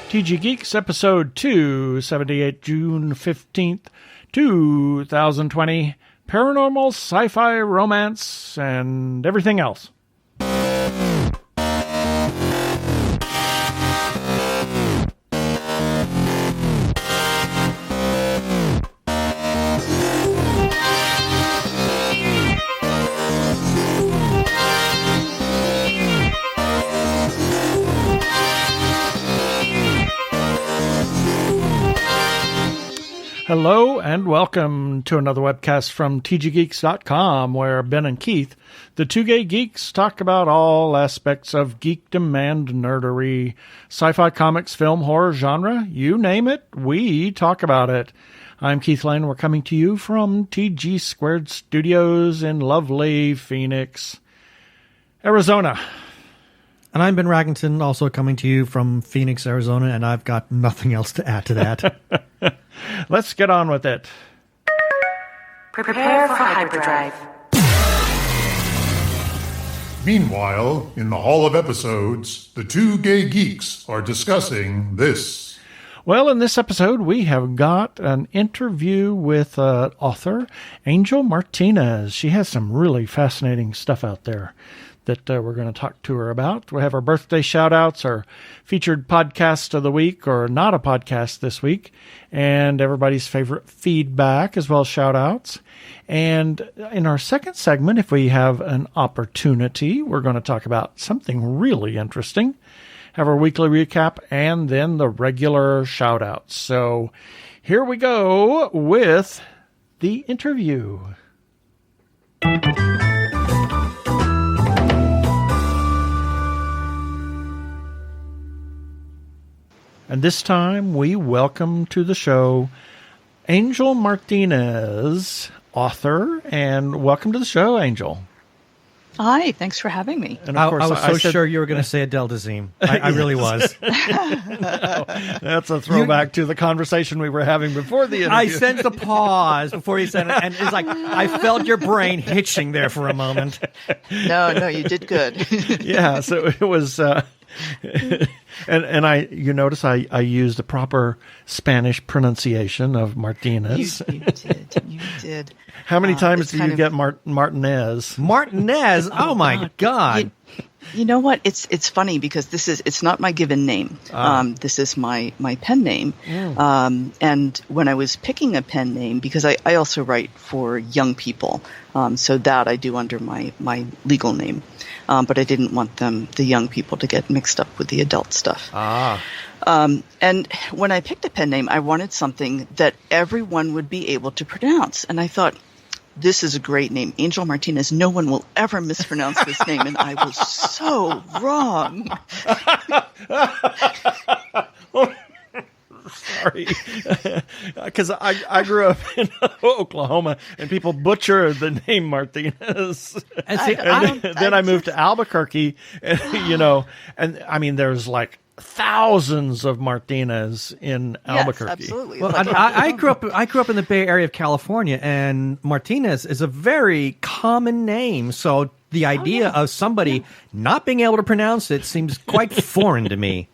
TG Geeks, episode 278, June 15th, 2020. Paranormal, sci-fi, romance, and everything else. Hello and welcome to another webcast from tggeeks.com, where Ben and Keith, the Two Gay Geeks, talk about all aspects of geekdom and nerdery, sci-fi, comics, film, horror, genre, you name it, we talk about it. I'm Keith Lane. We're coming to you from TG Squared Studios in lovely Phoenix, Arizona. And I'm Ben Raggington, also coming to you from Phoenix, Arizona, and I've got nothing else to add to that. Let's get on with it. Prepare for hyperdrive. Meanwhile, in the Hall of Episodes, the Two Gay Geeks are discussing this. Well, in this episode, we have got an interview with author Angel Martinez. She has some really fascinating stuff out there that we're going to talk to her about. We have our birthday shout-outs, our featured podcast of the week, or not a podcast this week, and everybody's favorite feedback, as well as shout-outs. And in our second segment, if we have an opportunity, we're going to talk about something really interesting, have our weekly recap, and then the regular shout-outs. So here we go with the interview. And this time, we welcome to the show Angel Martinez, author, and welcome to the show, Angel. Hi, thanks for having me. And of course, I was so sure you were going to say Adele Dazeem. I really was. No, that's a throwback to the conversation we were having before the interview. I sensed a pause before you said it, and it's like I felt your brain hitching there for a moment. No, you did good. Yeah, so it was... and you notice I used the proper Spanish pronunciation of Martinez. You did. How many times do you get Martinez? Martinez? Oh my God! You know what? It's funny because it's not my given name. This is my pen name. And when I was picking a pen name, because I also write for young people, so that I do under my legal name. But I didn't want the young people to get mixed up with the adult stuff. And when I picked a pen name, I wanted something that everyone would be able to pronounce. And I thought, this is a great name, Angel Martinez. No one will ever mispronounce this name. And I was so wrong. Sorry, because I grew up in Oklahoma, and people butcher the name Martinez. And then I moved to Albuquerque, and, and I mean, there's like thousands of Martinez in Albuquerque. Yes, absolutely. Well, I grew up in the Bay Area of California, and Martinez is a very common name. So the idea of somebody not being able to pronounce it seems quite foreign to me.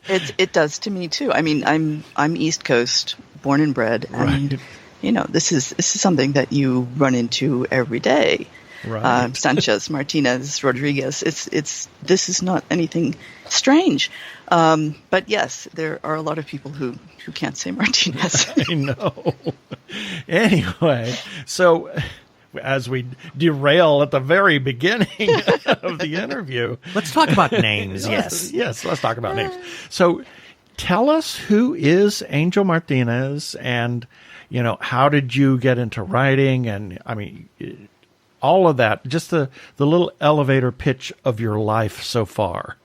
It does to me too. I mean, I'm East Coast, born and bred, and this is something that you run into every day. Right. Sanchez, Martinez, Rodriguez. This is not anything strange. But yes, there are a lot of people who can't say Martinez. I know. Anyway, so as we derail at the very beginning of the interview, let's talk about names. Yes, let's talk about names. So tell us, who is Angel Martinez, and how did you get into writing, and I mean all of that, just the little elevator pitch of your life so far.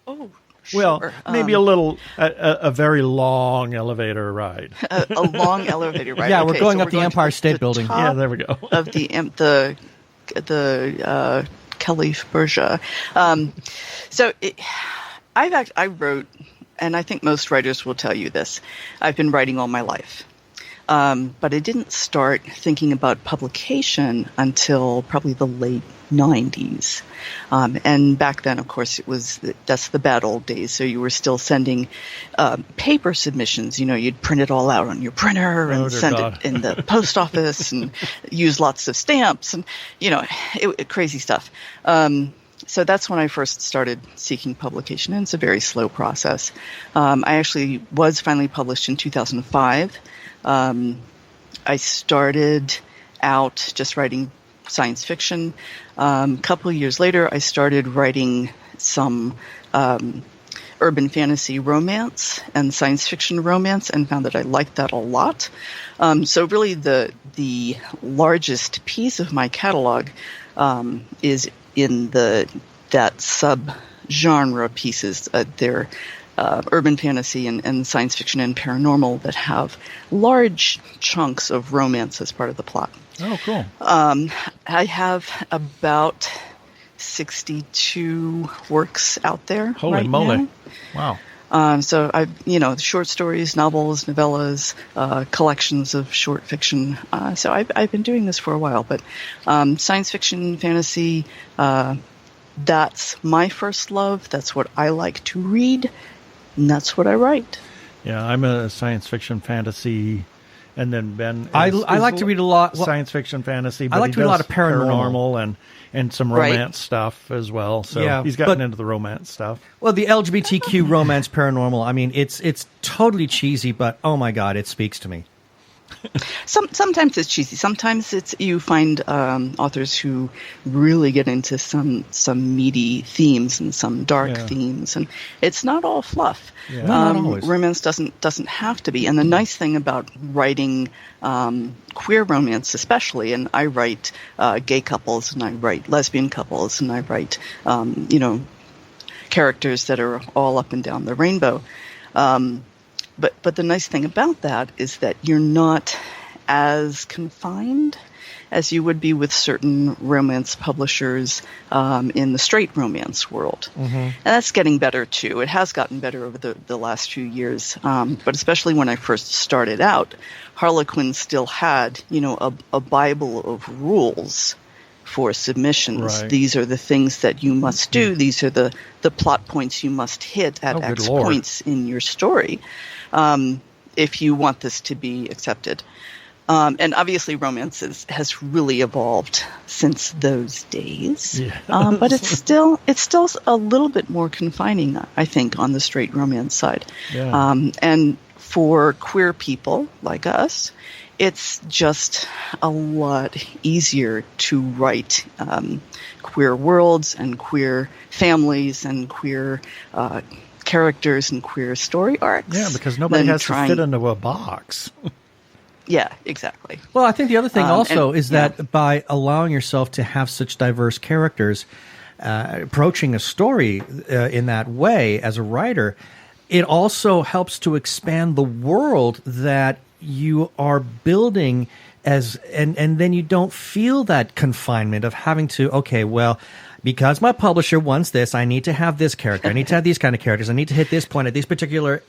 Oh, well, sure. Maybe a very long elevator ride. A long elevator ride. Yeah, we're going up the Empire State Building. Yeah, there we go. Of the Caliph Berja. I wrote, and I think most writers will tell you this, I've been writing all my life. But I didn't start thinking about publication until probably the late 90s. And back then, of course, that's the bad old days. So you were still sending paper submissions. You'd print it all out on your printer and send it in the post office and use lots of stamps and, crazy stuff. So that's when I first started seeking publication, and it's a very slow process. I actually was finally published in 2005. I started out just writing science fiction. A couple of years later, I started writing some urban fantasy romance and science fiction romance, and found that I liked that a lot. So really the largest piece of my catalog is in that sub-genre pieces. They're urban fantasy and science fiction and paranormal that have large chunks of romance as part of the plot. Oh, cool. I have about 62 works out there. Holy moly. Now. Wow. So I've, short stories, novels, novellas, collections of short fiction. So I've been doing this for a while, but science fiction, fantasy, that's my first love. That's what I like to read, and that's what I write. Yeah, I'm a science fiction fantasy, and then Ben. I like to read a lot. Science fiction fantasy, but I like to read a lot of paranormal and some romance stuff as well. So he's gotten into the romance stuff. Well, the LGBTQ romance paranormal. I mean, it's totally cheesy, but oh my god, it speaks to me. Sometimes it's cheesy. Sometimes you find authors who really get into some meaty themes and some dark themes, and it's not all fluff. Yeah. Not always. Romance doesn't have to be. And the nice thing about writing queer romance, especially, and I write gay couples, and I write lesbian couples, and I write characters that are all up and down the rainbow. But the nice thing about that is that you're not as confined as you would be with certain romance publishers in the straight romance world. Mm-hmm. And that's getting better, too. It has gotten better over the last few years. But especially when I first started out, Harlequin still had, a Bible of rules for submissions. Right. These are the things that you must do. These are the plot points you must hit at X points in your story. If you want this to be accepted. And obviously romance has really evolved since those days. Yeah. But it's still a little bit more confining, I think, on the straight romance side. Yeah. And for queer people like us, it's just a lot easier to write queer worlds and queer families and queer characters and queer story arcs. Yeah, because nobody has to fit into a box. Yeah, exactly. Well, I think the other thing also is that by allowing yourself to have such diverse characters, approaching a story in that way as a writer, it also helps to expand the world that you are building and then you don't feel that confinement of having to, because my publisher wants this, I need to have this character. I need to have these kind of characters. I need to hit this point at these particular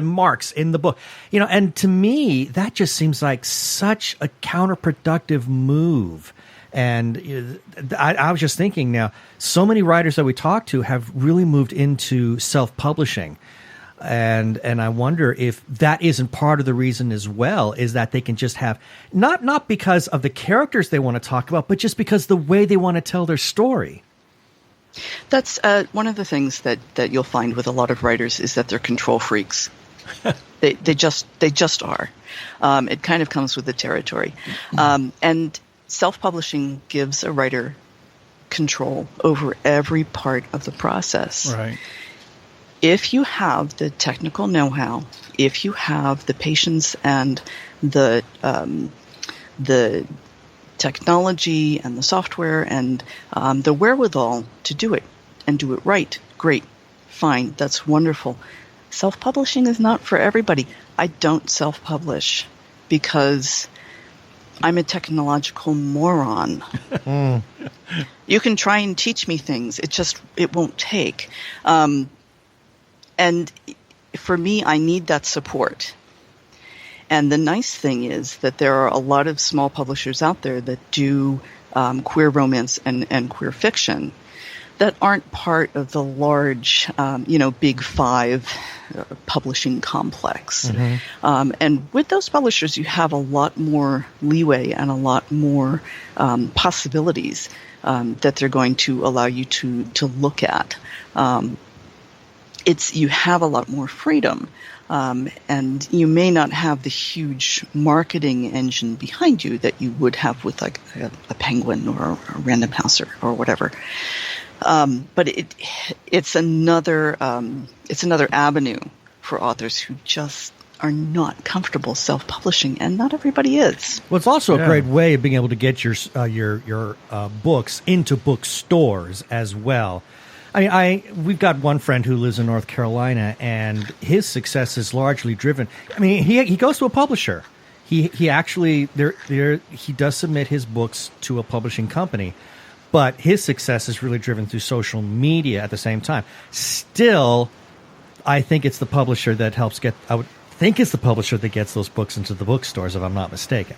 marks in the book. And to me, that just seems like such a counterproductive move. And I was just thinking now, so many writers that we talk to have really moved into self-publishing. And I wonder if that isn't part of the reason as well, is that they can just have, not because of the characters they want to talk about, but just because the way they want to tell their story. That's one of the things that you'll find with a lot of writers is that they're control freaks. they just are. It kind of comes with the territory. And self-publishing gives a writer control over every part of the process. Right. If you have the technical know-how, if you have the patience and the technology and the software and the wherewithal to do it and do it right, great, fine, that's wonderful. Self-publishing is not for everybody. I don't self-publish because I'm a technological moron. You can try and teach me things. It won't take. And for me, I need that support. And the nice thing is that there are a lot of small publishers out there that do queer romance and queer fiction that aren't part of the large, big five publishing complex. And with those publishers, you have a lot more leeway and a lot more possibilities that they're going to allow you to look at. You have a lot more freedom. And you may not have the huge marketing engine behind you that you would have with like a Penguin or a Random House or whatever. But it's another avenue for authors who just are not comfortable self-publishing, and not everybody is. Well, it's also a great way of being able to get your books into bookstores as well. We've got one friend who lives in North Carolina, and his success is largely driven. I mean, he goes to a publisher. He actually he does submit his books to a publishing company, but his success is really driven through social media at the same time. Still, I think it's the publisher that helps get. I would think it's the publisher that gets those books into the bookstores, if I'm not mistaken.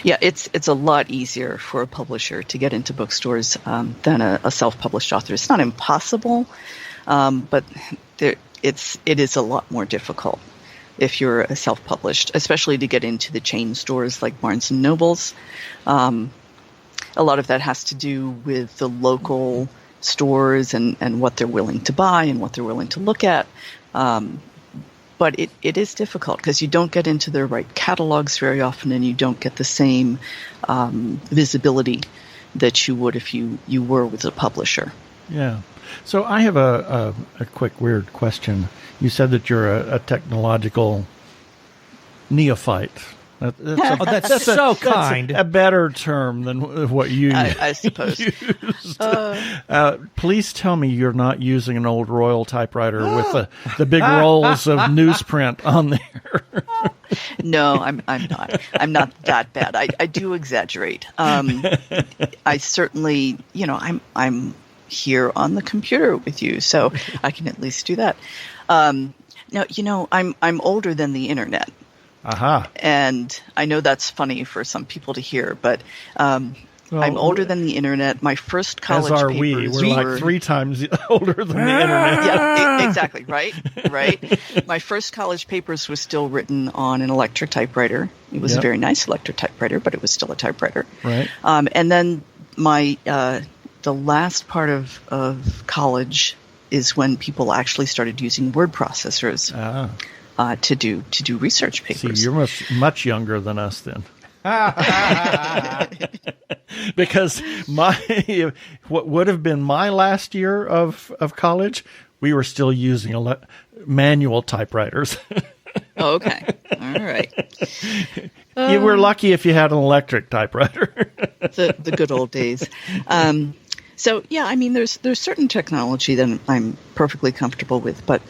Yeah, it's a lot easier for a publisher to get into bookstores than a self-published author. It's not impossible, but it is a lot more difficult if you're a self-published, especially to get into the chain stores like Barnes and Nobles. A lot of that has to do with the local stores and what they're willing to buy and what they're willing to look at. But it is difficult because you don't get into the right catalogs very often, and you don't get the same visibility that you would if you were with a publisher. Yeah. So I have a quick weird question. You said that you're a technological neophyte. That's so kind. A better term than what you I suppose. used. Please tell me you're not using an old Royal typewriter with the big rolls of newsprint on there. No, I'm not. I'm not that bad. I do exaggerate. I certainly, I'm here on the computer with you, so I can at least do that. Now, I'm older than the internet. Aha. And I know that's funny for some people to hear, but I'm older than the internet. My first college as are papers We're like 3 times older than the internet. Yeah, exactly. Right. My first college papers was still written on an electric typewriter. It was a very nice electric typewriter, but it was still a typewriter. Right. And then the last part of college is when people actually started using word processors. To do research papers. See, you're much younger than us then. Because what would have been my last year of college, we were still using manual typewriters. Oh, okay. All right. You were lucky if you had an electric typewriter. the good old days. So, yeah, I mean, there's certain technology that I'm perfectly comfortable with, but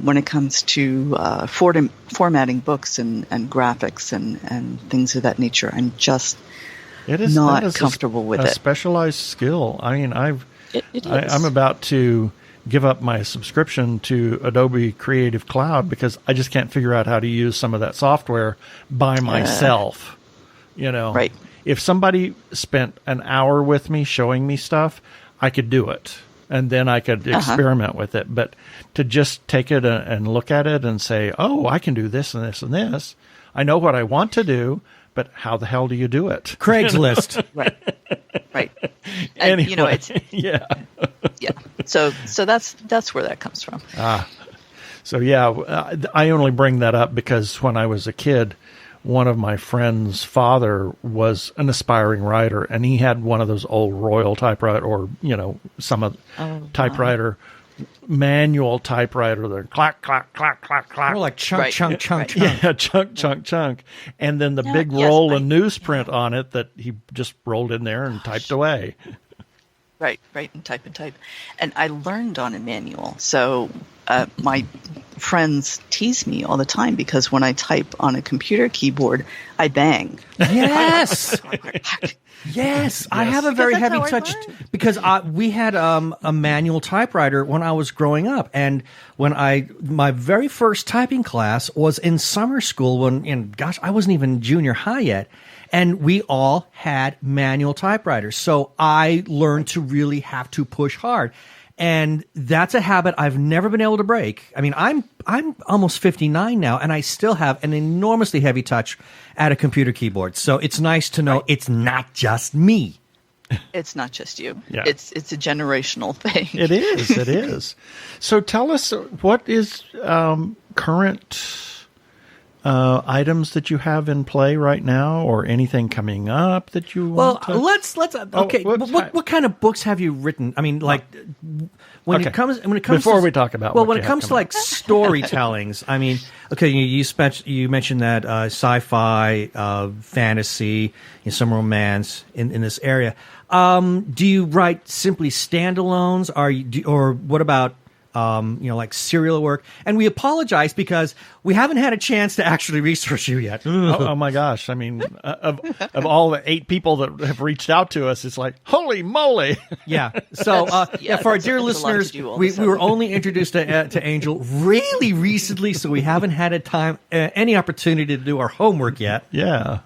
when it comes to formatting books and graphics and things of that nature, I'm just not comfortable with it. A specialized skill. I mean, it is. I'm about to give up my subscription to Adobe Creative Cloud because I just can't figure out how to use some of that software by myself. Right. If somebody spent an hour with me showing me stuff, I could do it. And then I could experiment with it. But to just take it and look at it and say, oh, I can do this and this and this. I know what I want to do, but how the hell do you do it? Craigslist. Right. And, anyway, it's yeah. So that's where that comes from. So, yeah, I only bring that up because when I was a kid, one of my friend's father was an aspiring writer, and he had one of those old Royal typewriter or, some typewriter, manual typewriter that clack, clack, clack, clack, clack. More like chunk, chunk. Yeah, chunk. And then the big roll of newsprint on it that he just rolled in there and typed away. Right, and type. And I learned on a manual. So my friends tease me all the time because when I type on a computer keyboard, I bang. Yes. Yes, I have a very heavy touch because we had a manual typewriter when I was growing up, and my very first typing class was in summer school I wasn't even junior high yet, and we all had manual typewriters. So I learned to really have to push hard. And that's a habit I've never been able to break. I mean, I'm almost 59 now, and I still have an enormously heavy touch at a computer keyboard. So it's nice to know it's not just me. It's not just you. Yeah. It's a generational thing. It is. It is. So tell us, what is current items that you have in play right now, or anything coming up that you want to... let's okay. What kind of books have you written? I mean, like when it comes before we talk about when it comes to like storytellings. I mean, okay, you mentioned that sci-fi, fantasy, some romance in this area. Do you write simply standalones? Or what about like serial work? And we apologize because we haven't had a chance to actually research you yet. Oh my gosh. I mean, of all the 8 people that have reached out to us, it's like, holy moly. Yeah. So, for our dear listeners, we were only introduced to Angel really recently, so we haven't had any opportunity to do our homework yet. Yeah.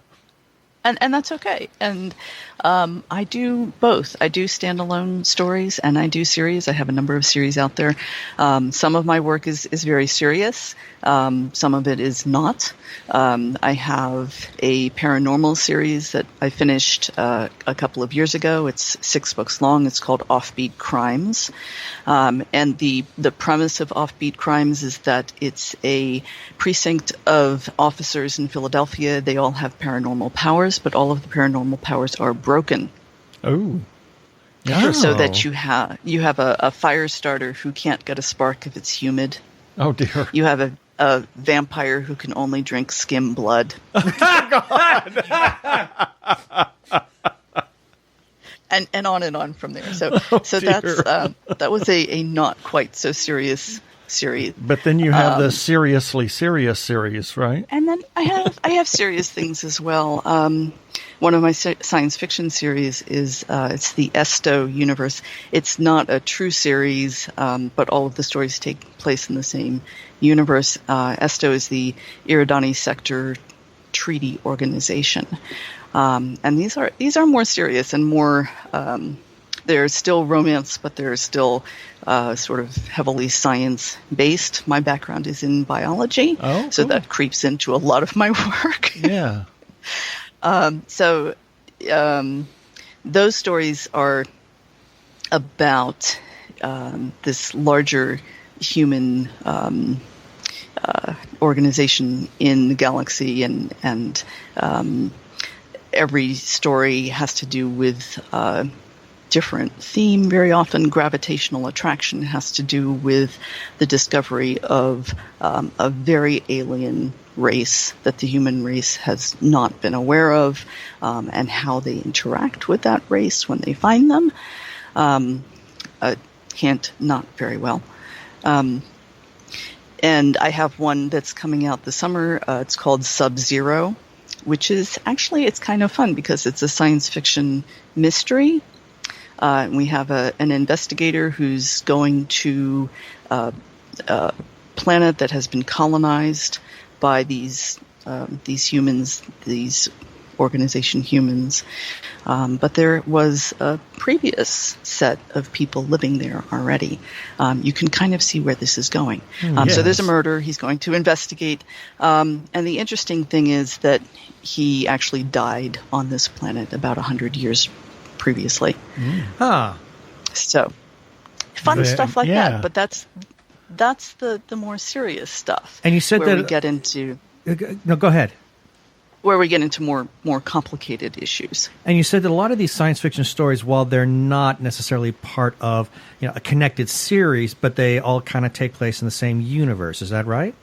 And that's okay. And I do both. I do standalone stories and I do series. I have a number of series out there. Some of my work is very serious. Some of it is not. I have a paranormal series that I finished a couple of years ago. It's 6 books long. It's called Offbeat Crimes. And the premise of Offbeat Crimes is that it's a precinct of officers in Philadelphia. They all have paranormal powers, but all of the paranormal powers are broken. Oh. So that you have a fire starter who can't get a spark if it's humid. Oh dear. You have a vampire who can only drink skim blood. and on from there. So that was a not quite so serious series. But then you have the seriously serious series, right? And then I have serious things as well. One of my science fiction series is it's the Esto universe. It's not a true series, but all of the stories take place in the same universe. Esto is the Iridani Sector Treaty Organization, and these are more serious and more. They're still romance, but they're still sort of heavily science-based. My background is in biology, so that creeps into a lot of my work. Yeah. Those stories are about this larger human organization in the galaxy, and every story has to do with different theme. Very often gravitational attraction has to do with the discovery of a very alien race that the human race has not been aware of, and how they interact with that race when they find them. Hint, not very well. And I have one that's coming out this summer. It's called Sub-Zero, which is actually, it's kind of fun because it's a science fiction mystery. We have an investigator who's going to a planet that has been colonized by these humans, these organization humans. But there was a previous set of people living there already. You can kind of see where this is going. Yes. So there's a murder. He's going to investigate. And the interesting thing is that he actually died on this planet about 100 years previously. So fun stuff like that. But that's the more serious stuff. And you said where that we get into no, go ahead. Where we get into more complicated issues. And you said that a lot of these science fiction stories, while they're not necessarily part of a connected series, but they all kind of take place in the same universe. Is that right?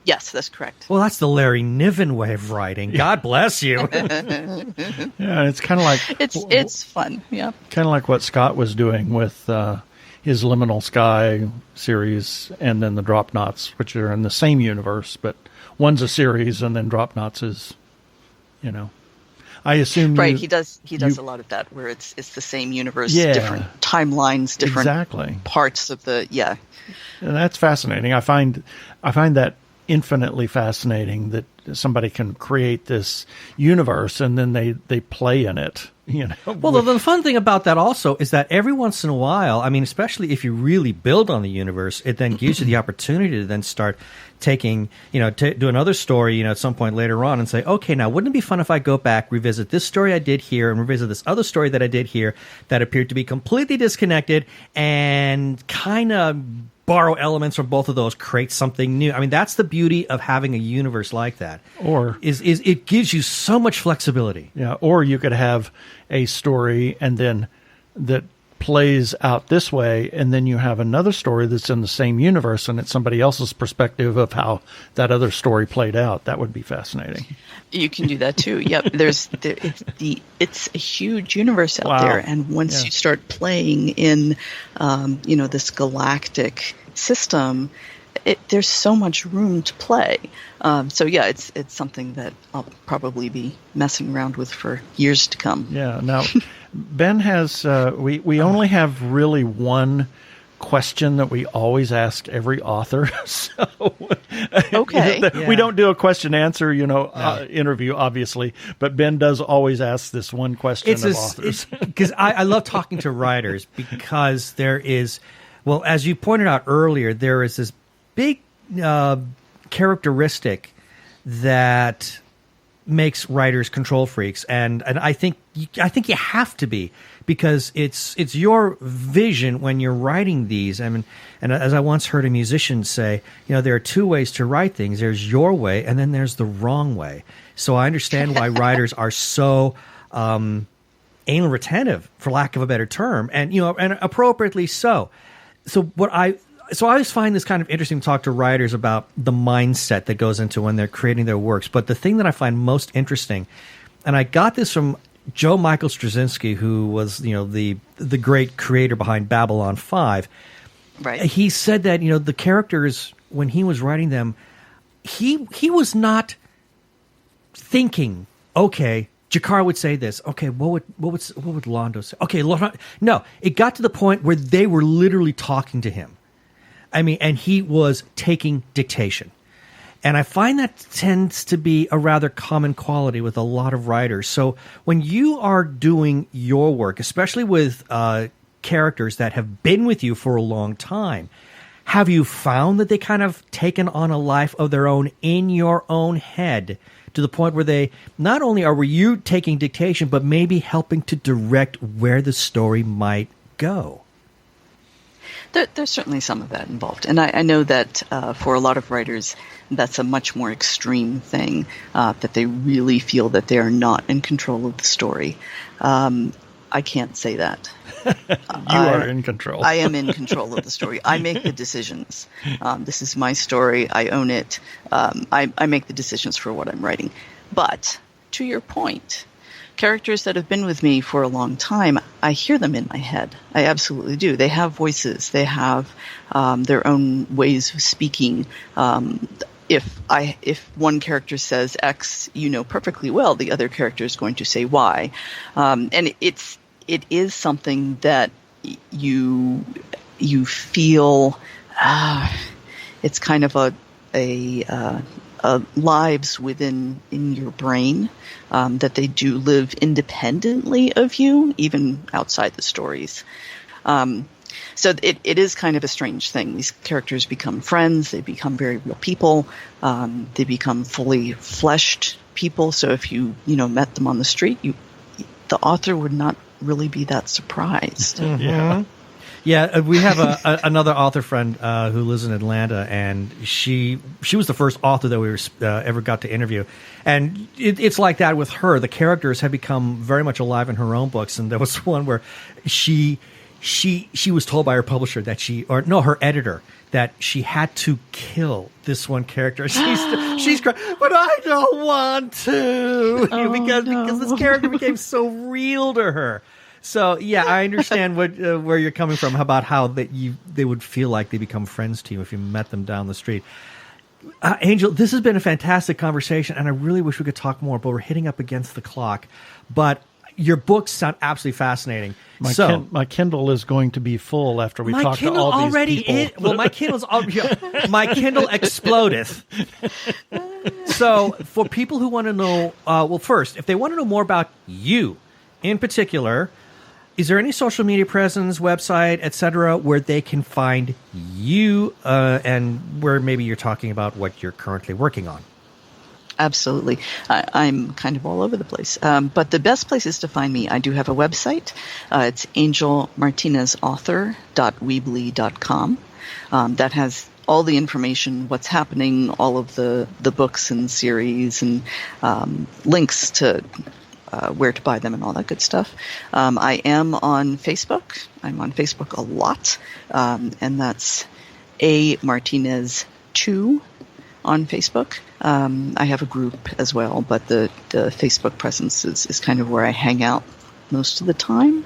Yes, that's correct. Well, that's the Larry Niven way of writing. God bless you. Yeah, it's kind of like it's fun. Yeah, kind of like what Scott was doing with his Liminal Sky series and then the Drop Knots, which are in the same universe, but one's a series and then Drop Knots is, I assume right. He does a lot of that where it's the same universe, different timelines, different parts of the And that's fascinating. I find that infinitely fascinating that somebody can create this universe and then they play in it. Well, the fun thing about that also is that every once in a while, I mean, especially if you really build on the universe, it then gives you the opportunity to then start taking, do another story, at some point later on and say, okay, now wouldn't it be fun if I go back, revisit this story I did here and revisit this other story that I did here that appeared to be completely disconnected and kind of borrow elements from both of those, create something new. I mean, that's the beauty of having a universe like that. Or is it gives you so much flexibility. Yeah, or you could have a story and then that plays out this way, and then you have another story that's in the same universe and it's somebody else's perspective of how that other story played out. That would be fascinating. You can do that too. Yep. It's a huge universe out there, and once you start playing in, this galactic system, there's so much room to play. It's something that I'll probably be messing around with for years to come. Yeah. Now, Ben has. We only have really one question that we always ask every author. So, okay, we don't do a question answer, interview, obviously, but Ben does always ask this one question of authors. Because I love talking to writers because there is, well, as you pointed out earlier, there is this big characteristic that makes writers control freaks, and I think you have to be, because it's your vision when you're writing these. I mean, and as I once heard a musician say, there are two ways to write things. There's your way, and then there's the wrong way. So I understand why writers are so anal retentive, for lack of a better term, and and appropriately so. So I always find this kind of interesting to talk to writers about the mindset that goes into when they're creating their works. But the thing that I find most interesting, and I got this from Joe Michael Stravinsky, who was the great creator behind Babylon 5. Right. He said that the characters, when he was writing them, he was not thinking, okay, Jakar would say this. Okay, what would Landau say? Okay, no, it got to the point where they were literally talking to him. I mean, and he was taking dictation. And I find that tends to be a rather common quality with a lot of writers. So when you are doing your work, especially with characters that have been with you for a long time, have you found that they kind of taken on a life of their own in your own head, to the point where they not only were you taking dictation, but maybe helping to direct where the story might go? There's certainly some of that involved. And I know that for a lot of writers, that's a much more extreme thing, that they really feel that they are not in control of the story. I can't say that. You are in control. I am in control of the story. I make the decisions. This is my story. I own it. I make the decisions for what I'm writing. But to your point, characters that have been with me for a long time, I hear them in my head. I absolutely do. They have voices. They have their own ways of speaking. If one character says X, perfectly well, the other character is going to say Y. And it is something that you feel. It's kind of a lives in your brain, that they do live independently of you, even outside the stories. So it is kind of a strange thing. These characters become friends. They become very real people. They become fully fleshed people. So if you met them on the street, the author would not really be that surprised. Mm-hmm. Yeah, we have another author friend who lives in Atlanta, and she was the first author that we ever got to interview. And it's like that with her. The characters have become very much alive in her own books. And there was one where she was told by her publisher that her editor, that she had to kill this one character. She's crying, but I don't want to, because this character became so real to her. So yeah, I understand where you're coming from about how they would feel like they become friends to you if you met them down the street. Angel, this has been a fantastic conversation, and I really wish we could talk more, but we're hitting up against the clock. But your books sound absolutely fascinating. My Kindle is going to be full after we talk to all these people. My Kindle's already my Kindle explodeth. So for people who want to know, first, if they want to know more about you in particular, is there any social media presence, website, etc., where they can find you and where maybe you're talking about what you're currently working on? Absolutely. I'm kind of all over the place. But the best place is to find me. I do have a website. It's angelmartinezauthor.weebly.com. That has all the information, what's happening, all of the books and series, and links to where to buy them and all that good stuff. I am on Facebook. I'm on Facebook a lot. And that's A Martinez 2 on Facebook. I have a group as well, but the Facebook presence is kind of where I hang out most of the time.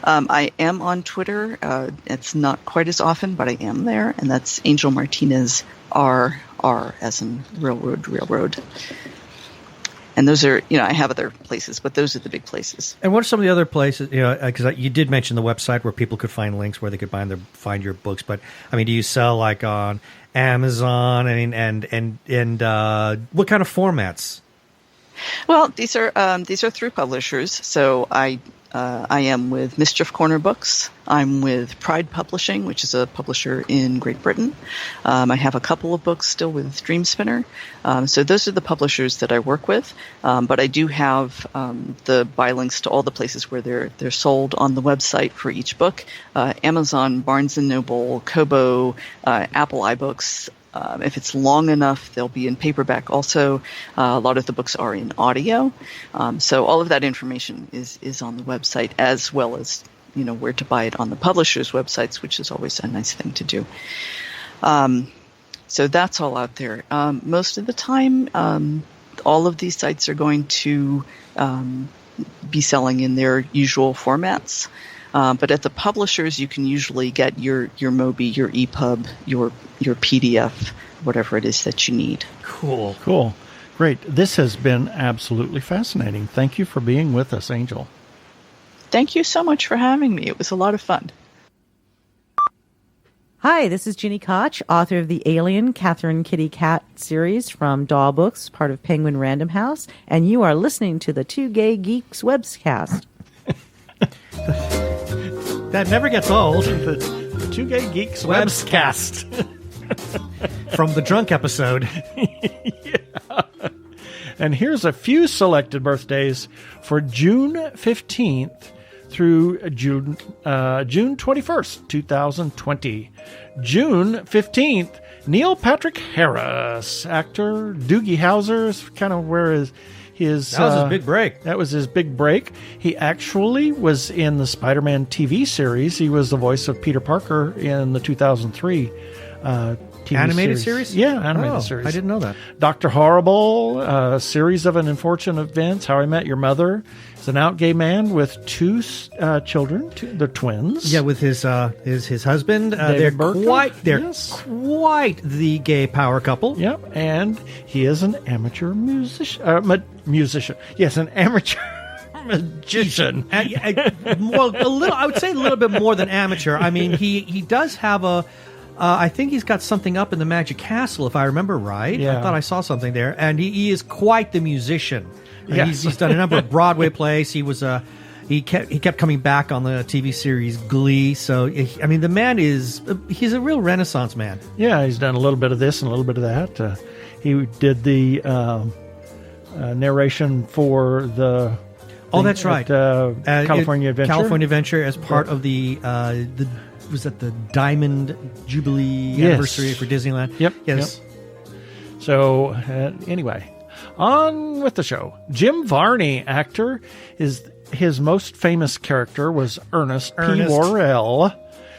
I am on Twitter. It's not quite as often, but I am there, and that's Angel Martinez R as in railroad. And those are, I have other places, but those are the big places. And what are some of the other places? Because you did mention the website where people could find links where they could find your books. But I mean, do you sell like on Amazon? I mean, and what kind of formats? Well, these are through publishers. So I am with Mischief Corner Books. I'm with Pride Publishing, which is a publisher in Great Britain. I have a couple of books still with Dream Spinner. So those are the publishers that I work with. But I do have the buy links to all the places where they're sold on the website for each book. Amazon, Barnes & Noble, Kobo, Apple iBooks. If it's long enough, they'll be in paperback also. A lot of the books are in audio. So all of that information is on the website, as well as, where to buy it on the publishers' websites, which is always a nice thing to do. So that's all out there. Most of the time, all of these sites are going to be selling in their usual formats. But at the publishers, you can usually get your Mobi, your EPUB, your PDF, whatever it is that you need. Cool. Great. This has been absolutely fascinating. Thank you for being with us, Angel. Thank you so much for having me. It was a lot of fun. Hi, this is Ginny Koch, author of the Alien Catherine Kitty Cat series from Daw Books, part of Penguin Random House, and you are listening to the Two Gay Geeks Webcast. That never gets old. The Two Gay Geeks Webcast. From the drunk episode. Yeah. And here's a few selected birthdays for June 15th through June 21st, 2020. June 15th, Neil Patrick Harris, actor. Doogie Howser is kind of where that was his big break. That was his big break. He actually was in the Spider-Man TV series. He was the voice of Peter Parker in the 2003 TV animated series? Yeah, animated series. I didn't know that. Dr. Horrible, a series of unfortunate events. How I Met Your Mother. He's an out gay man with two children. They're twins. Yeah, with his husband. They're quite the gay power couple. Yep, and he is an amateur musician. Yes, an amateur magician. Well, I would say a little bit more than amateur. I mean, he does have a. I think he's got something up in the Magic Castle, if I remember right. Yeah. I thought I saw something there, and he is quite the musician. Yes. He's done a number of Broadway plays. He kept coming back on the TV series Glee. So I mean, the man he's a real Renaissance man. Yeah, he's done a little bit of this and a little bit of that. He did the narration for the. Oh, that's right. California Adventure. California Adventure as part of the was that the Diamond Jubilee anniversary for Disneyland? Yep. Yes. Yep. So anyway, on with the show. Jim Varney, actor, his most famous character was Ernest P. Worrell,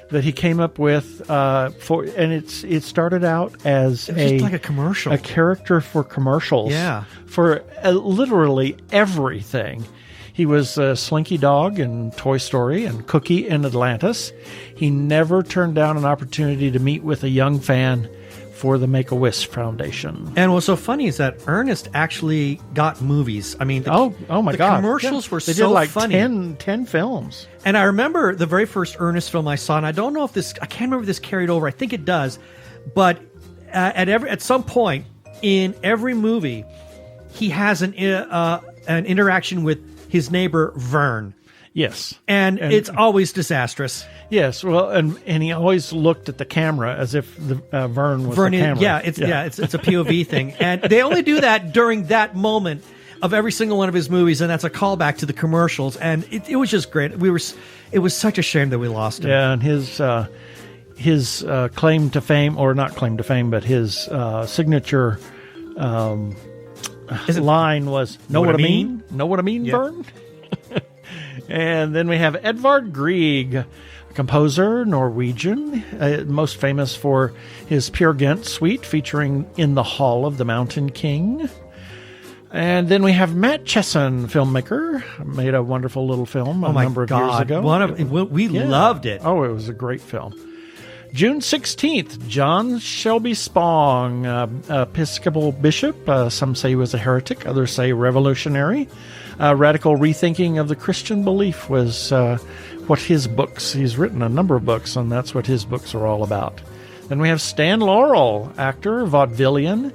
that he came up with it started out as just like a commercial, a character for commercials. Yeah, for literally everything. He was Slinky Dog in Toy Story and Cookie in Atlantis. He never turned down an opportunity to meet with a young fan for the Make-A-Wish Foundation. And what's so funny is that Ernest actually got movies. I mean, oh my God. The commercials were they so did like funny. 10 films. And I remember the very first Ernest film I saw, and I don't know if this, I can't remember if this carried over. I think it does. But at some point in every movie, he has an interaction with his neighbor, Vern. Yes. And it's always disastrous. Yes, well, and he always looked at the camera as if Vern was the camera. Yeah, it's a POV thing, and they only do that during that moment of every single one of his movies, and that's a callback to the commercials. And it was just great. It was such a shame that we lost him. Yeah, and his claim to fame, or not claim to fame, but his signature line was "Know what I mean? Know what I mean, Yep. Vern." And then we have Edvard Grieg, a composer, Norwegian, most famous for his Peer Gynt suite featuring In the Hall of the Mountain King. And then we have Matt Chesson, filmmaker, made a wonderful little film a number of years ago. We loved it. Oh, it was a great film. June 16th, John Shelby Spong, Episcopal bishop. Some say he was a heretic, others say revolutionary. Radical rethinking of the Christian belief was what his books, he's written a number of books, and that's what his books are all about. Then we have Stan Laurel, actor, vaudevillian,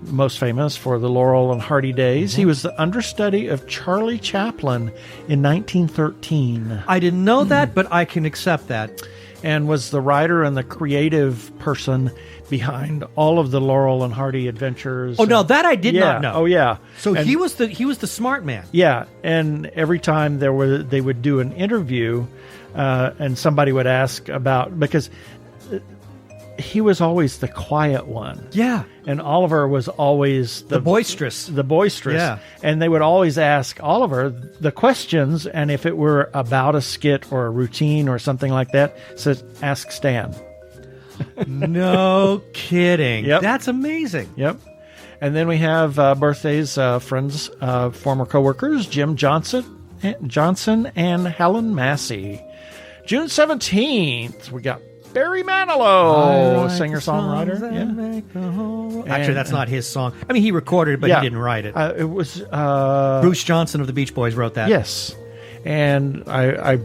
most famous for the Laurel and Hardy Days. He was the understudy of Charlie Chaplin in 1913. I didn't know that, but I can accept that. And was the writer and the creative person behind all of the Laurel and Hardy adventures. Oh, no, that I did not know. Oh, yeah. So he was the smart man. Yeah, and every time they would do an interview, and somebody would ask about, because he was always the quiet one. Yeah. And Oliver was always the boisterous. The boisterous. Yeah. And they would always ask Oliver the questions, and if it were about a skit or a routine or something like that, said, ask Stan. No kidding. Yep. That's amazing. Yep. And then we have birthdays, friends, former coworkers, Jim Johnson and Helen Massey. June 17th, we got Barry Manilow, singer-songwriter. Yeah. Actually, that's not his song. I mean, he recorded it, but he didn't write it. It was Bruce Johnson of the Beach Boys wrote that. Yes. And I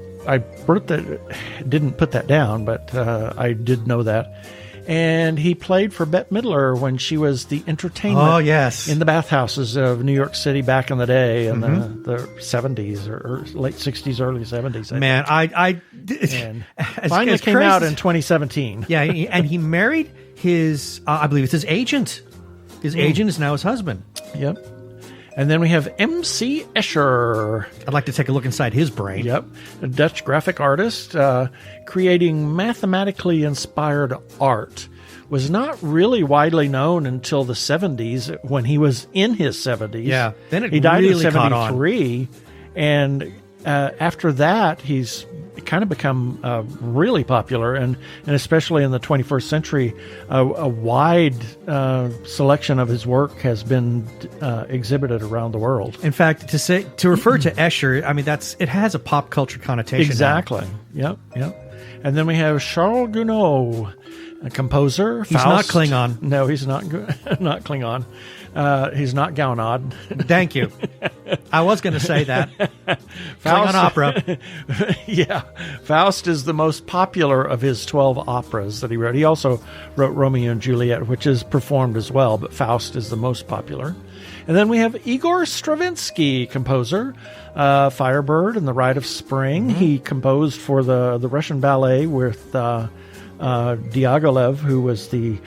wrote that, didn't put that down, but I did know that. And he played for Bette Midler when she was the entertainment in the bathhouses of New York City back in the day in the 70s or late 60s, early 70s. Man, I finally came out in 2017. Yeah, and he married his, I believe it's his agent. His agent is now his husband. Yep. And then we have M.C. Escher. I'd like to take a look inside his brain. Yep. A Dutch graphic artist creating mathematically inspired art. Was not really widely known until the 70s when he was in his 70s. Yeah. Then he died really in caught on. 73. And after that, he's kind of become really popular, and especially in the 21st century, a wide selection of his work has been exhibited around the world. In fact, to refer to Escher, I mean, it has a pop culture connotation. Exactly. Yep. And then we have Charles Gounod, a composer. He's not Klingon. No, he's not not Klingon. He's not Gounod. Thank you. I was going to say that. Klingon opera. Yeah. Faust is the most popular of his 12 operas that he wrote. He also wrote Romeo and Juliet, which is performed as well, but Faust is the most popular. And then we have Igor Stravinsky, composer, Firebird and the Rite of Spring. He composed for the Russian ballet with Diaghilev, who was the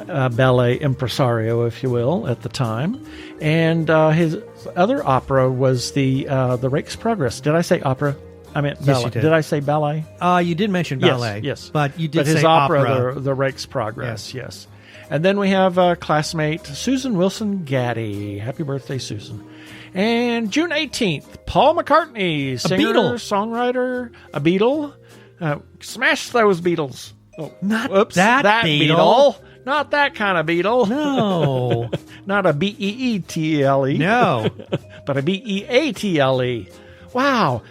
ballet impresario, if you will, at the time. And his other opera was the Rake's Progress. Did I say opera? I meant ballet. Yes, you did. Did I say ballet? You did mention ballet. Yes. But you did his say opera. The Rake's Progress, yes. And then we have classmate Susan Wilson Gaddy. Happy birthday, Susan. And June 18th, Paul McCartney, singer, songwriter, a Beatle. Smash those Beatles. Oh, Not that Beatle. Not that kind of Beatle. No. Not a Beetle. No. but a Beatle. Wow,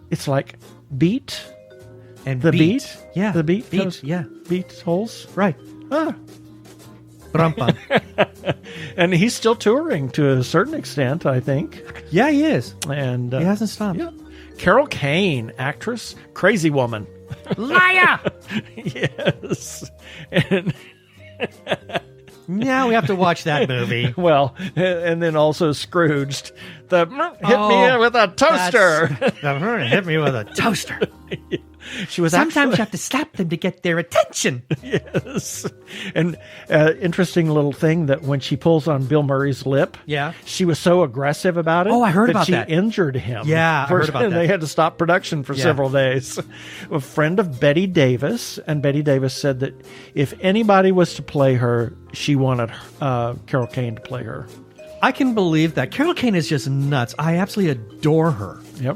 it's like beat And the beat. beat. Yeah. The beat. Beat, goes- yeah. Beat holes. Right. Ah. Brum-bum. And he's still touring to a certain extent, I think. Yeah, he is. And He hasn't stopped. Yeah. Carol Kane, actress, crazy woman. Liar! Yes. And Now we have to watch that movie. well, and then also Scrooged. The hit me with a toaster. Hit me with a toaster. She was Sometimes you have to slap them to get their attention. yes. And interesting little thing that when she pulls on Bill Murray's lip, Yeah. she was so aggressive about it. Oh, I heard about she that. injured him. Yeah, I heard about and that. They had to stop production for several days. A friend of Betty Davis, and Betty Davis said that if anybody was to play her, she wanted Carol Kane to play her. I can believe that. Carol Kane is just nuts. I absolutely adore her. Yep.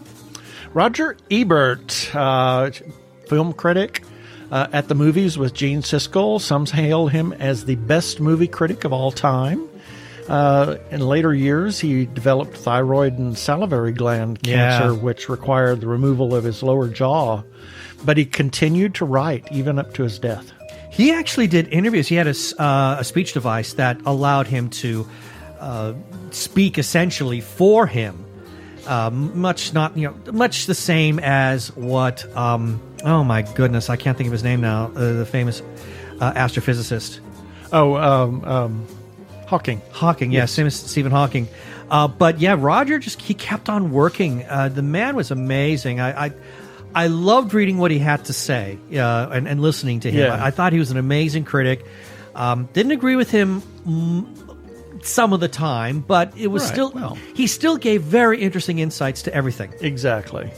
Roger Ebert, film critic at the movies with Gene Siskel. Some hail him as the best movie critic of all time. In later years, he developed thyroid and salivary gland cancer, which required the removal of his lower jaw. But he continued to write even up to his death. He actually did interviews. He had a speech device that allowed him to speak essentially for him. Much the same as what oh my goodness, I can't think of his name now, the famous astrophysicist Hawking, yes, same as Stephen Hawking. But yeah, Roger he kept on working. The man was amazing. I loved reading what he had to say and listening to him. Yeah. I thought he was an amazing critic. Didn't agree with him some of the time, but it was he still gave very interesting insights to everything. Exactly.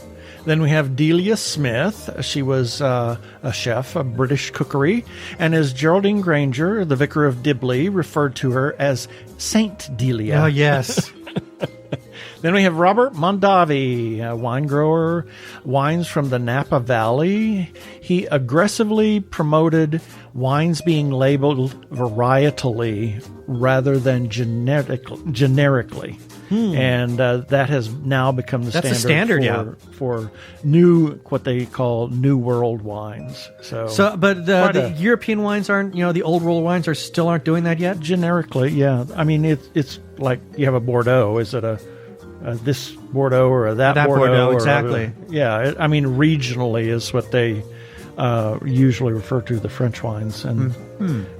Then we have Delia Smith. She was a chef of British cookery, and as Geraldine Granger, the vicar of Dibley, referred to her as Saint Delia. Oh, yes. Then we have Robert Mondavi, a wine grower, wines from the Napa Valley. He aggressively promoted wines being labeled varietally rather than generically. And that has now become the standard for new, what they call New World wines. But the European wines aren't, the old world wines aren't doing that yet? Generically, yeah. I mean, it's like you have a Bordeaux. Is it this Bordeaux or that Bordeaux? Exactly. I mean, regionally is what they usually refer to the French wines. And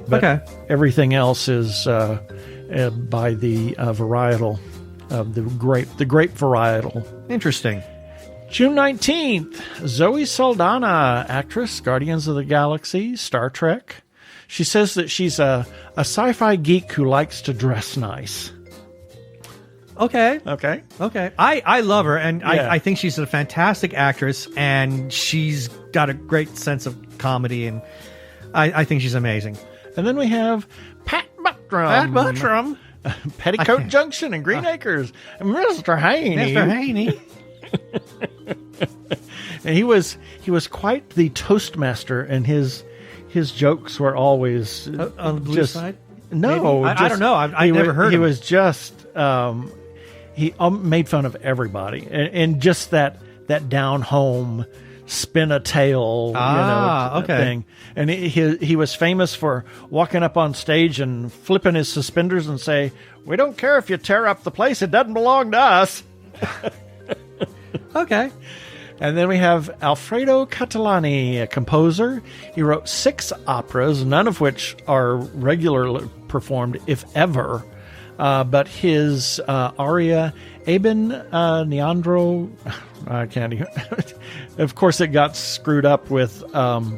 but everything else is by the varietal. The grape varietal. Interesting. June 19th, Zoe Saldana, actress, Guardians of the Galaxy, Star Trek. She says that she's a sci-fi geek who likes to dress nice. Okay. Okay. I love her, and Yeah. I think she's a fantastic actress, and she's got a great sense of comedy, and I think she's amazing. And then we have Pat Buttram. Petticoat Junction and Green Acres. Mr. Haney. And he was quite the toastmaster, and his jokes were always on the blue side. No, I don't know. I never heard. He him. was just he made fun of everybody, and just that down home spin a tail, thing. And he was famous for walking up on stage and flipping his suspenders and say, "We don't care if you tear up the place; it doesn't belong to us." Okay. And then we have Alfredo Catalani, a composer. He wrote 6 operas, none of which are regularly performed, if ever. But his aria, Eben Neandro, I can't even. Of course, it got screwed up with like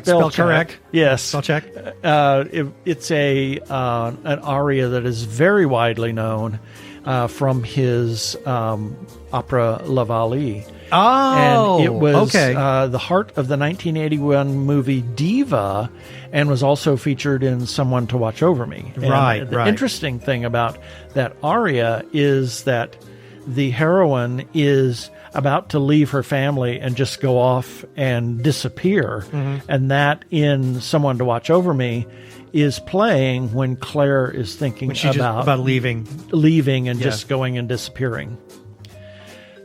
spell correct. Yes, spell check. It's an aria that is very widely known from his opera La Vallée. Oh, and it was okay. The heart of the 1981 movie Diva, and was also featured in Someone to Watch Over Me. And Right. The interesting thing about that aria is that the heroine is about to leave her family and just go off and disappear. And that in Someone to Watch Over Me is playing when Claire is thinking about leaving and just going and disappearing.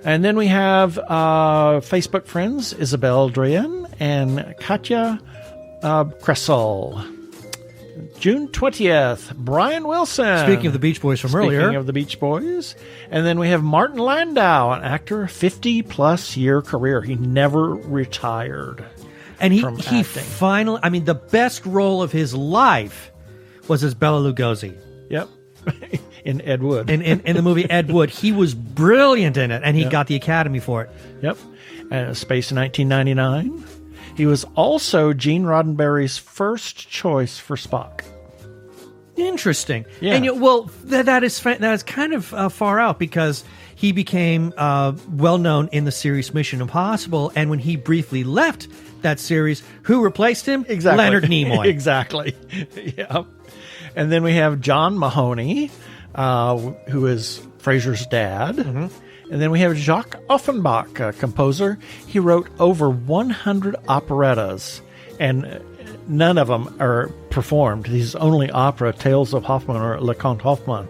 And then we have Facebook friends Isabel Drian and Katya Kressel. June 20th, Brian Wilson. Speaking of the Beach Boys from earlier. Speaking of the Beach Boys. And then we have Martin Landau, an actor, 50-plus year career. He never retired. And he finally, I mean, the best role of his life was as Bela Lugosi. Yep. In Ed Wood. In the movie Ed Wood. He was brilliant in it, and he got the Academy for it. Yep. Space in 1999. He was also Gene Roddenberry's first choice for Spock. Interesting. Yeah. And that is kind of far out because he became well known in the series Mission Impossible, and when he briefly left that series, who replaced him? Exactly. Leonard Nimoy. Exactly. Yeah. And then we have John Mahoney, who is Fraser's dad. Mm-hmm. And then we have Jacques Offenbach, a composer. He wrote over 100 operettas, and none of them are performed. His only opera, Tales of Hoffmann, or Le Comte Hoffmann,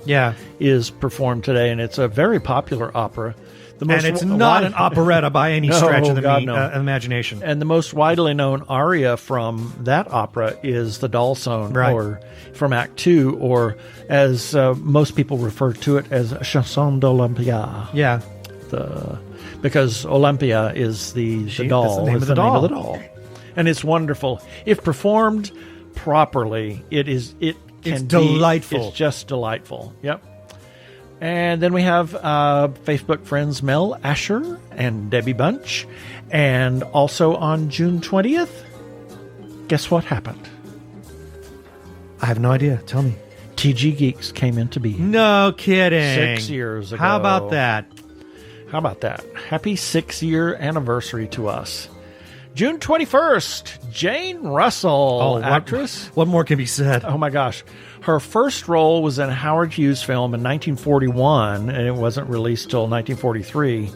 is performed today, and it's a very popular opera. And it's not an operetta by any stretch of the imagination. And the most widely known aria from that opera is the Dalsone, or from Act 2, or as most people refer to it as Chanson d'Olympia. Yeah. Because Olympia is the doll. That's the name of the doll. And it's wonderful. If performed properly, it's delightful. It's just delightful. Yep. And then we have Facebook friends Mel Asher and Debbie Bunch. And also on June 20th, guess what happened? I have no idea. Tell me. TG Geeks came into being. No kidding. 6 years ago. How about that? Happy 6-year anniversary to us. June 21st, Jane Russell, actress. What more can be said? Oh, my gosh. Her first role was in a Howard Hughes film in 1941, and it wasn't released till 1943.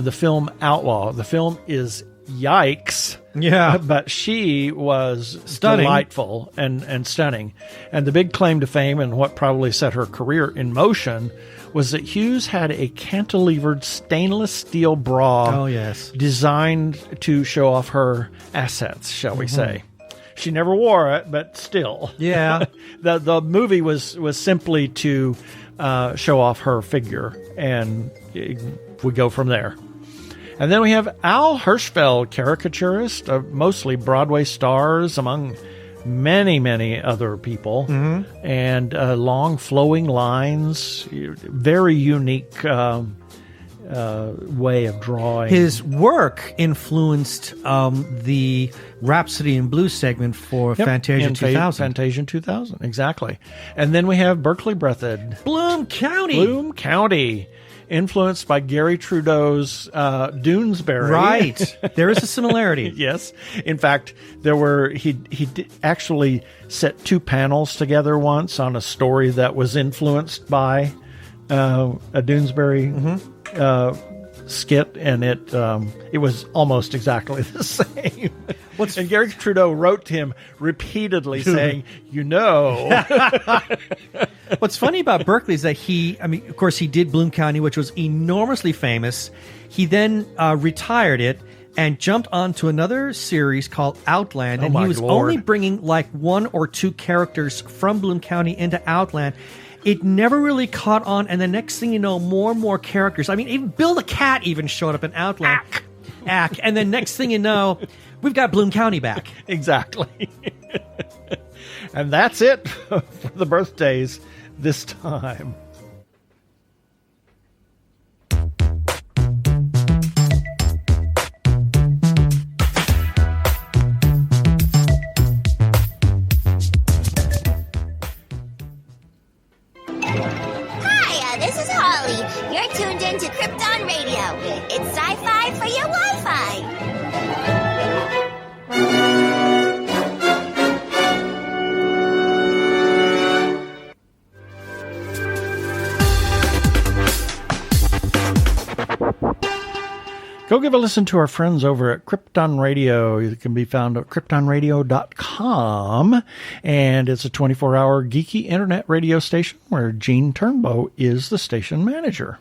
The film Outlaw. The film is yikes. Yeah. But she was delightful and stunning. And the big claim to fame and what probably set her career in motion was that Hughes had a cantilevered stainless steel bra designed to show off her assets, shall we say. She never wore it, but still. Yeah. The movie was simply to show off her figure, and we go from there. And then we have Al Hirschfeld, caricaturist, mostly Broadway stars among many, many other people, and long flowing lines, very unique way of drawing. His work influenced the Rhapsody in Blue segment for Fantasia 2000. Fantasia 2000, exactly. And then we have Berkeley Breathed. Bloom County. Influenced by Gary Trudeau's Doonesbury. Right. There is a similarity. Yes. In fact, he actually set 2 panels together once on a story that was influenced by a Doonesbury skit, and it was almost exactly the same. And Gary Trudeau wrote to him repeatedly saying, What's funny about Berkeley is that of course, he did Bloom County, which was enormously famous. He then retired it and jumped onto another series called Outland, and he was only bringing like 1 or 2 characters from Bloom County into Outland. It never really caught on, and the next thing you know, more and more characters. I mean, even Bill the Cat even showed up in Outland. Ack. And then next thing you know, we've got Bloom County back. Exactly. And that's it for the birthdays this time. This is Holly. You're tuned in to Krypton Radio. It's sci-fi for your Wi-Fi. Go give a listen to our friends over at Krypton Radio. It can be found at kryptonradio.com. And it's a 24-hour geeky internet radio station where Gene Turnbow is the station manager.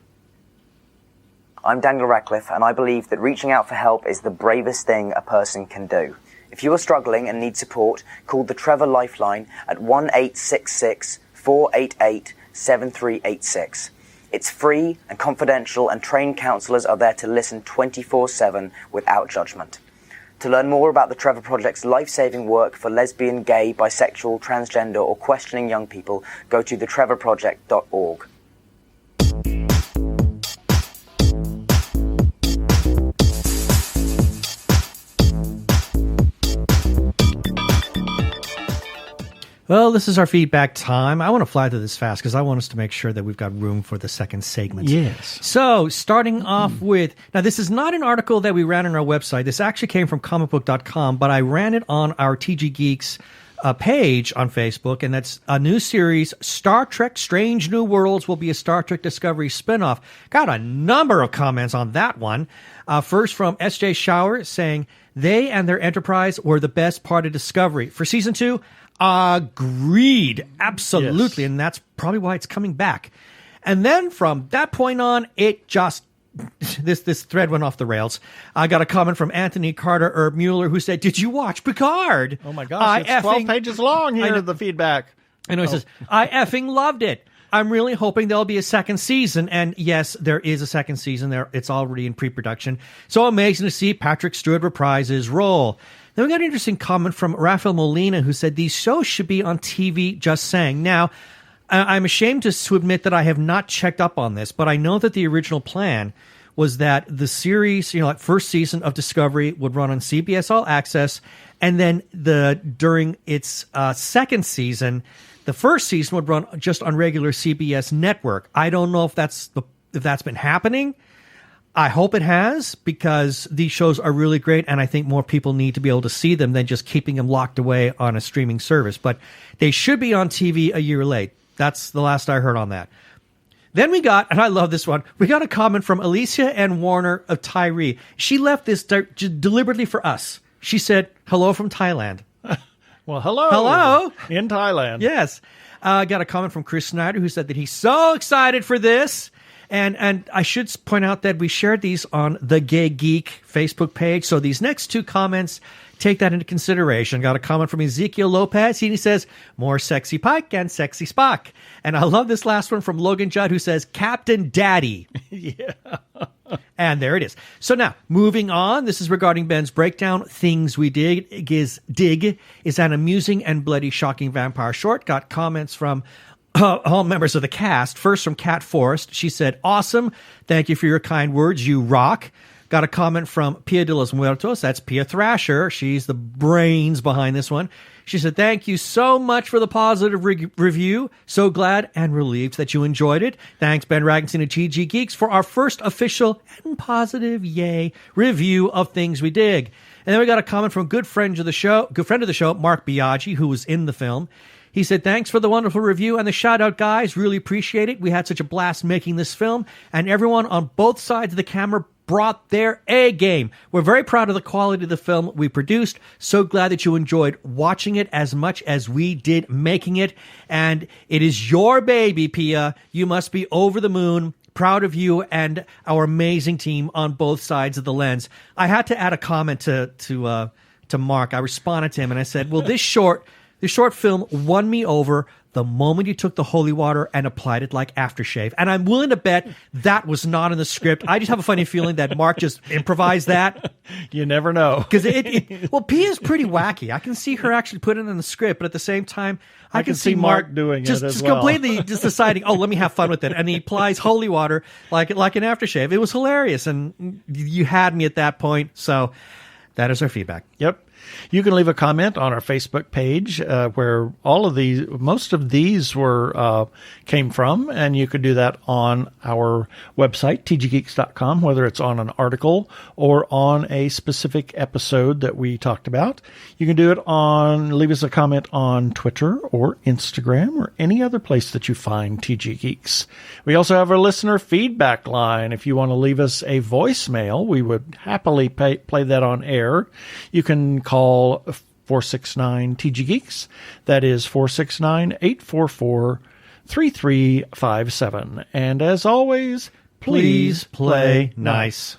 I'm Daniel Radcliffe, and I believe that reaching out for help is the bravest thing a person can do. If you are struggling and need support, call the Trevor Lifeline at 1-866-488-7386. It's free and confidential, and trained counselors are there to listen 24/7 without judgment. To learn more about the Trevor Project's life-saving work for lesbian, gay, bisexual, transgender, or questioning young people, go to thetrevorproject.org. Well, this is our feedback time. I want to fly through this fast because I want us to make sure that we've got room for the second segment. Yes. So, starting off with... Now, this is not an article that we ran on our website. This actually came from comicbook.com, but I ran it on our TG Geeks page on Facebook, and that's a new series, Star Trek Strange New Worlds will be a Star Trek Discovery spinoff. Got a number of comments on that one. First from S.J. Shower saying, they and their Enterprise were the best part of Discovery. For Season 2... Agreed. Absolutely. Yes. And that's probably why it's coming back. And then from that point on, it just, this thread went off the rails. I got a comment from Anthony Carter Herb Mueller who said, did you watch Picard? Oh my gosh, it's 12 pages long here, the feedback. And he says, I effing loved it. I'm really hoping there'll be a second season. And yes, there is a second season there. It's already in pre-production. So amazing to see Patrick Stewart reprise his role. Then we got an interesting comment from Rafael Molina who said these shows should be on TV, just saying. Now, I'm ashamed to admit that I have not checked up on this, but I know that the original plan was that the series, like first season of Discovery would run on CBS All Access, and then during its second season, the first season would run just on regular CBS network. I don't know if that's been happening. I hope it has, because these shows are really great, and I think more people need to be able to see them than just keeping them locked away on a streaming service. But they should be on TV a year late. That's the last I heard on that. Then we got, and I love this one, we got a comment from Alicia N. Warner of Tyree. She left this deliberately for us. She said, hello from Thailand. Well, hello. Hello. In Thailand. Yes. Got a comment from Chris Snyder who said that he's so excited for this. And I should point out that we shared these on the Gay Geek Facebook page. So these next two comments, take that into consideration. Got a comment from Ezekiel Lopez. He says, more sexy Pike and sexy Spock. And I love this last one from Logan Judd who says, Captain Daddy. Yeah. And there it is. So now, moving on. This is regarding Ben's breakdown. Things We Dig is an amusing and bloody shocking vampire short. Got comments from all members of the cast. First from Kat Forrest. She said, awesome. Thank you for your kind words. You rock. Got a comment from Pia de los Muertos. That's Pia Thrasher. She's the brains behind this one. She said, thank you so much for the positive review. So glad and relieved that you enjoyed it. Thanks, Ben Ragenson of TG Geeks, for our first official and positive, yay, review of Things We Dig. And then we got a comment from good friend of the show, Mark Biaggi, who was in the film. He said, thanks for the wonderful review and the shout-out, guys. Really appreciate it. We had such a blast making this film, and everyone on both sides of the camera brought their A game. We're very proud of the quality of the film we produced. So glad that you enjoyed watching it as much as we did making it. And it is your baby, Pia. You must be over the moon. Proud of you and our amazing team on both sides of the lens. I had to add a comment to Mark. I responded to him and I said, well, this short film won me over the moment you took the holy water and applied it like aftershave. And I'm willing to bet that was not in the script. I just have a funny feeling that Mark just improvised that. You never know. Because well, Pia's pretty wacky. I can see her actually put it in the script, but at the same time, I can see Mark doing just, it as just well. completely just deciding, oh, let me have fun with it. And he applies holy water like an aftershave. It was hilarious. And you had me at that point. So That is our feedback. Yep. You can leave a comment on our Facebook page where most of these came from, and you could do that on our website, tggeeks.com, whether it's on an article or on a specific episode that we talked about. You can do it leave us a comment on Twitter or Instagram or any other place that you find TG Geeks. We also have a listener feedback line. If you want to leave us a voicemail, we would happily play that on air. You can call 469-TG-GEEKS. That is 469-844-3357. And as always, please play nice.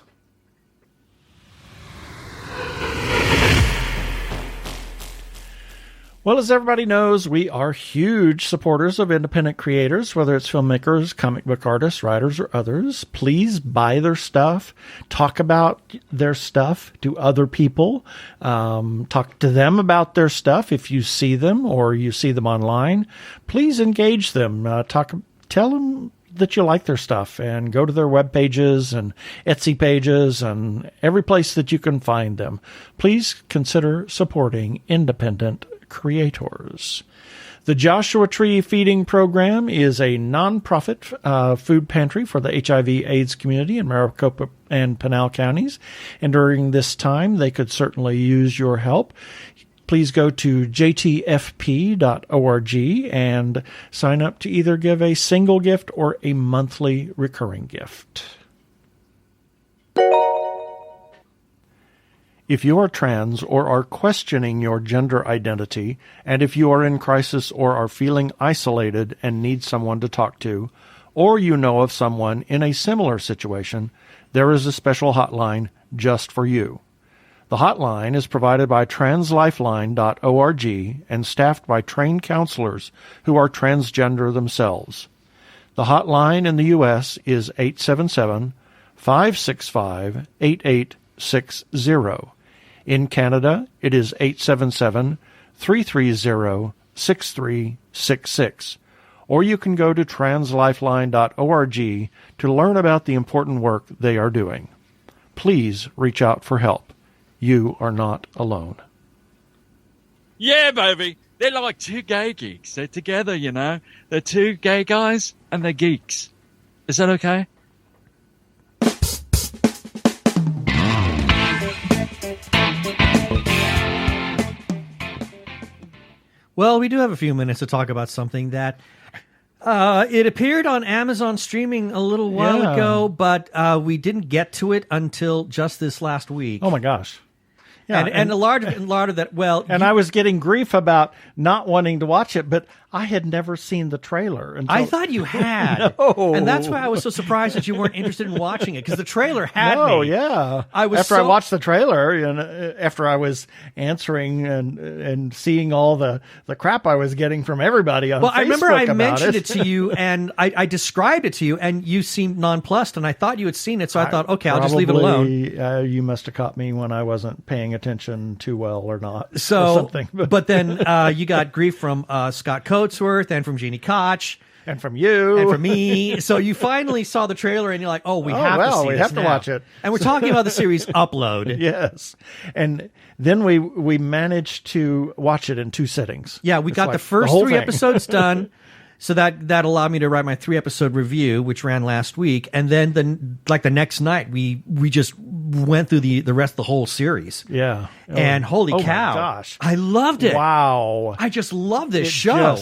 Well, as everybody knows, we are huge supporters of independent creators, whether it's filmmakers, comic book artists, writers, or others. Please buy their stuff. Talk about their stuff to other people. Talk to them about their stuff if you see them or you see them online. Please engage them. Tell them that you like their stuff, and go to their web pages and Etsy pages and every place that you can find them. Please consider supporting independent creators. The Joshua Tree Feeding Program is a nonprofit food pantry for the HIV/AIDS community in Maricopa and Pinal counties, and during this time they could certainly use your help. Please go to jtfp.org and sign up to either give a single gift or a monthly recurring gift. If you are trans or are questioning your gender identity, and if you are in crisis or are feeling isolated and need someone to talk to, or you know of someone in a similar situation, there is a special hotline just for you. The hotline is provided by translifeline.org and staffed by trained counselors who are transgender themselves. The hotline in the U.S. is 877-565-8860. In Canada, it is 877-330-6366. Or you can go to translifeline.org to learn about the important work they are doing. Please reach out for help. You are not alone. Yeah, baby. They're like two gay geeks. They're together, you know. They're two gay guys and they're geeks. Is that okay? Well, we do have a few minutes to talk about something that it appeared on Amazon streaming a little while ago, but we didn't get to it until just this last week. Oh, my gosh. Yeah, and a lot of that, well... And I was getting grief about not wanting to watch it, but I had never seen the trailer. Until... I thought you had. No. And that's why I was so surprised that you weren't interested in watching it, because the trailer had me. Oh, yeah. I watched the trailer, and after I was answering and seeing all the crap I was getting from everybody on Facebook I remember I mentioned it to you, and I described it to you, and you seemed nonplussed, and I thought you had seen it, so I thought, okay, I'll just leave it alone. You must have caught me when I wasn't paying attention too well or not. So, or something. But then you got grief from Scott Coatsworth and from Jeannie Koch. And from you. And from me. So you finally saw the trailer and you're like, we have to see we this have now. to watch it. And we're talking about the series Upload. Yes. And then we managed to watch it in 2 sittings. Yeah, we got the first 3 episodes done. So that allowed me to write my 3-episode review, which ran last week. And then the next night, we just went through the rest of the whole series. Yeah. And holy cow. My gosh. I loved it. Wow. I just love this show.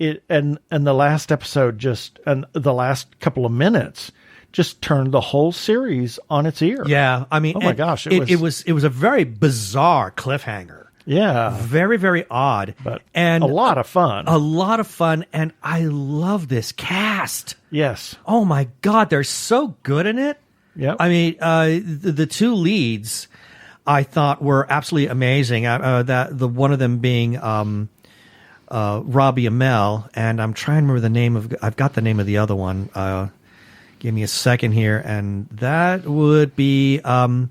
And the last episode and the last couple of minutes just turned the whole series on its ear. Yeah. I mean, oh my gosh. It was a very bizarre cliffhanger. Yeah. Very, very odd. But and a lot of fun. A lot of fun. And I love this cast. Yes. Oh my God. They're so good in it. Yeah. I mean, the 2 leads I thought were absolutely amazing. The one of them being Robbie Amell, and I'm trying to remember the name of. I've got the name of the other one. Give me a second here, and that would be her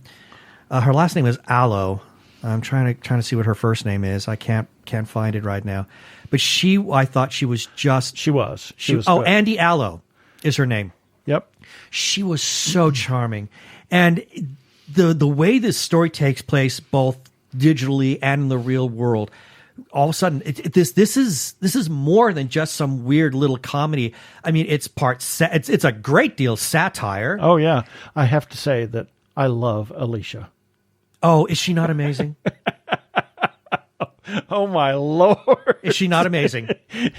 last name is Allo. I'm trying to see what her first name is. I can't find it right now. But I thought she was just. She was. Andy Allo is her name. Yep. She was so charming. And the way this story takes place, both digitally and in the real world, all of a sudden, this is more than just some weird little comedy. I mean, it's it's a great deal satire. Oh yeah, I have to say that I love Alicia. Oh, is she not amazing? Oh my Lord, is she not amazing?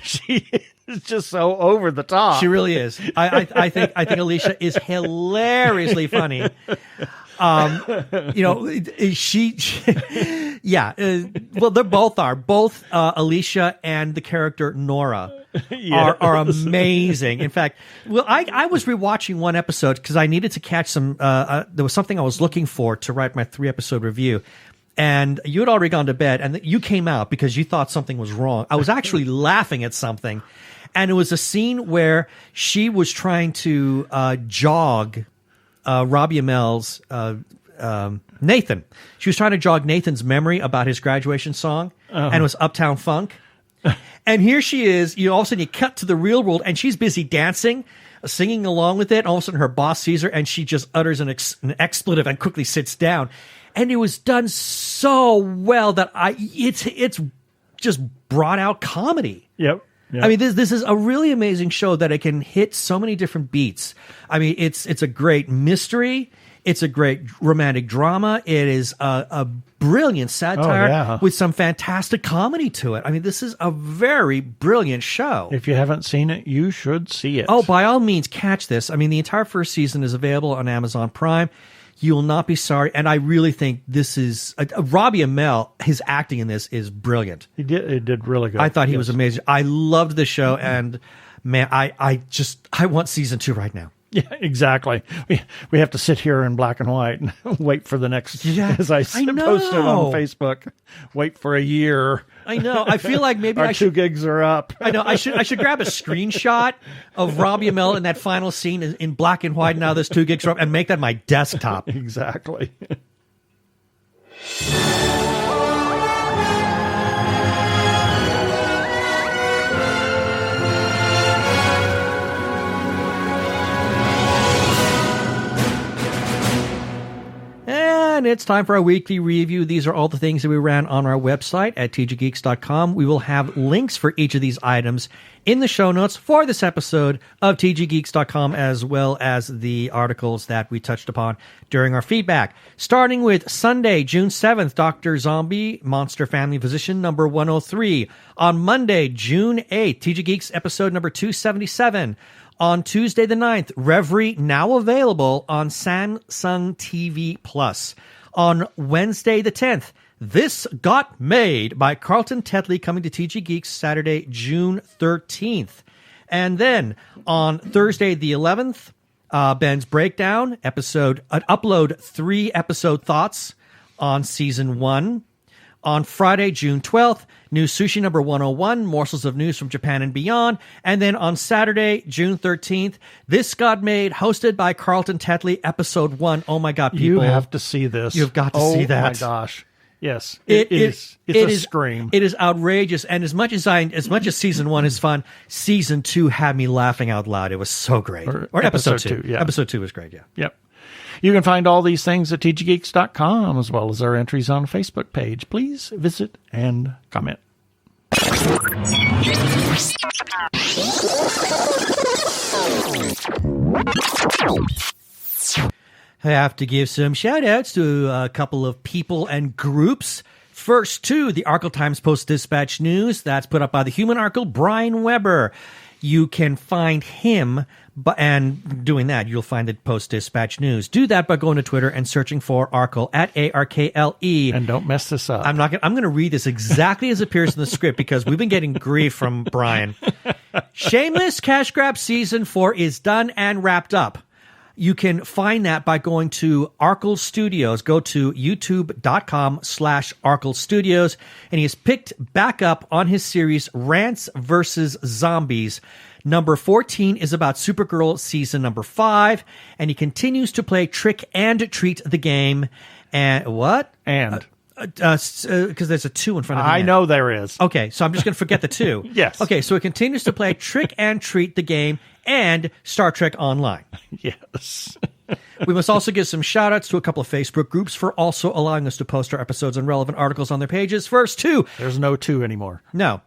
She is just so over the top. She really is. I think Alicia is hilariously funny. Yeah. Well, they both are. Both Alicia and the character Nora are amazing. In fact, well, I was rewatching one episode because I needed to catch some. There was something I was looking for to write my 3-episode review. And you had already gone to bed, and you came out because you thought something was wrong. I was actually laughing at something, and it was a scene where she was trying to jog Robbie Amell's Nathan. She was trying to jog Nathan's memory about his graduation song, and it was Uptown Funk. And here she is. All of a sudden, you cut to the real world, and she's busy dancing, singing along with it. And all of a sudden, her boss sees her, and she just utters an expletive and quickly sits down. And it was done so well that it's just brought out comedy. Yep. I mean, this is a really amazing show that it can hit so many different beats. I mean, it's a great mystery. It's a great romantic drama. It is a brilliant satire with some fantastic comedy to it. I mean, this is a very brilliant show. If you haven't seen it, you should see it. Oh, by all means, catch this. I mean, the entire first season is available on Amazon Prime. You will not be sorry. And I really think this is Robbie Amell. His acting in this is brilliant. He did really good. I thought he was amazing. I loved the show, and man, I want season 2 right now. Yeah, exactly. We have to sit here in black and white and wait for the next. As I posted on Facebook, wait for a year. I know. I feel like maybe our 2 gigs are up. I know. I should grab a screenshot of Robbie Amell in that final scene in black and white. Now this 2 gigs are up, and make that my desktop. Exactly. And it's time for our weekly review. These are all the things that we ran on our website at tggeeks.com. We will have links for each of these items in the show notes for this episode of tggeeks.com, as well as the articles that we touched upon during our feedback. Starting with Sunday, June 7th, Dr. Zombie, Monster Family Physician, number 103. On Monday, June 8th, TG Geeks episode number 277. On Tuesday the 9th, Reverie, now available on Samsung TV Plus. On Wednesday the 10th, This Got Made by Carlton Tetley, coming to TG Geeks Saturday, June 13th. And then on Thursday the 11th, Ben's Breakdown, upload 3 episode thoughts on season 1. On Friday, June 12th, New Sushi number 101, Morsels of News from Japan and Beyond. And then on Saturday, June 13th, This Got Made, hosted by Carlton Tetley, episode 1. Oh my God, people. You have to see this. You've got to see that. Oh my gosh. Yes, it is. It's a scream. It is outrageous. And as much as season 1 is fun, season 2 had me laughing out loud. It was so great. Or episode 2. Yeah. Episode 2 was great, yeah. Yep. You can find all these things at tggeeks.com, as well as our entries on the Facebook page. Please visit and comment. I have to give some shout-outs to a couple of people and groups. First to the Arkle Times Post-Dispatch News. That's put up by the human Arkle, Brian Weber. You can find him, and doing that, you'll find the Post-Dispatch News. Do that by going to Twitter and searching for Arkle, at ARKLE. And don't mess this up. I'm going to read this exactly as it appears in the script, because we've been getting grief from Brian. Shameless Cash Grab Season 4 is done and wrapped up. You can find that by going to Arkle Studios. Go to youtube.com/Arkle Studios. And he has picked back up on his series Rants vs. Zombies. Number 14 is about Supergirl season number 5. And he continues to play Trick and Treat the game. And what? And. Because there's a 2 in front of the I know there is. Okay, so I'm just going to forget the 2. Yes. Okay, so it continues to play Trick and Treat the game and Star Trek Online. Yes. We must also give some shout-outs to a couple of Facebook groups for also allowing us to post our episodes and relevant articles on their pages. First, two. There's no two anymore. No.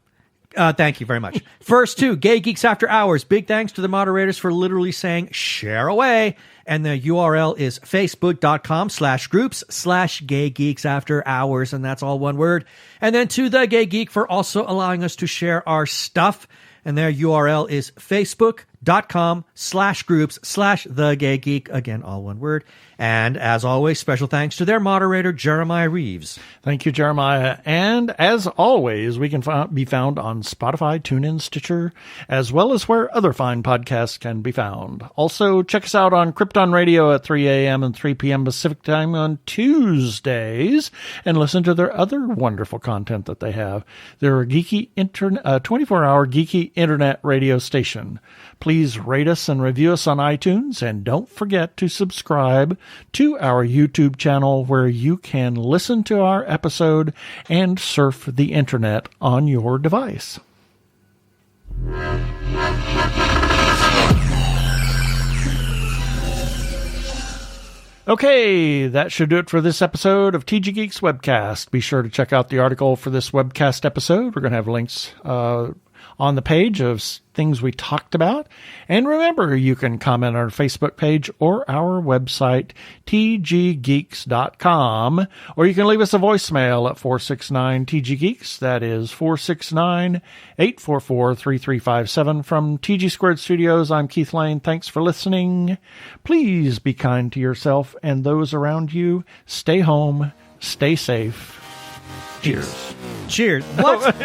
Thank you very much. First, Two Gay Geeks After Hours. Big thanks to the moderators for literally saying, share away. And the URL is facebook.com/groups/Gay Geeks After Hours. And that's all one word. And then to the Gay Geek for also allowing us to share our stuff. And their URL is facebook.com/groups/The Gay Geek. Again, all one word. And as always, special thanks to their moderator, Jeremiah Reeves. Thank you, Jeremiah. And as always, we can be found on Spotify, TuneIn, Stitcher, as well as where other fine podcasts can be found. Also, check us out on Krypton Radio at 3 a.m. and 3 p.m. Pacific Time on Tuesdays, and listen to their other wonderful content that they have. They're a geeky 24-hour geeky internet radio station. Please rate us and review us on iTunes, and don't forget to subscribe to our YouTube channel where you can listen to our episode and surf the internet on your device. Okay, that should do it for this episode of TG Geeks Webcast. Be sure to check out the article for this webcast episode. We're going to have links on the page of things we talked about. And remember, you can comment on our Facebook page or our website, tggeeks.com, or you can leave us a voicemail at 469-TG-GEEKS. That is 469-844-3357. From TG Squared Studios, I'm Keith Lane. Thanks for listening. Please be kind to yourself and those around you. Stay home. Stay safe. Cheers. Cheers. What?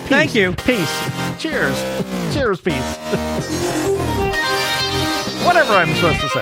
Thank you. Peace. Cheers. Cheers, peace. Whatever I'm supposed to say.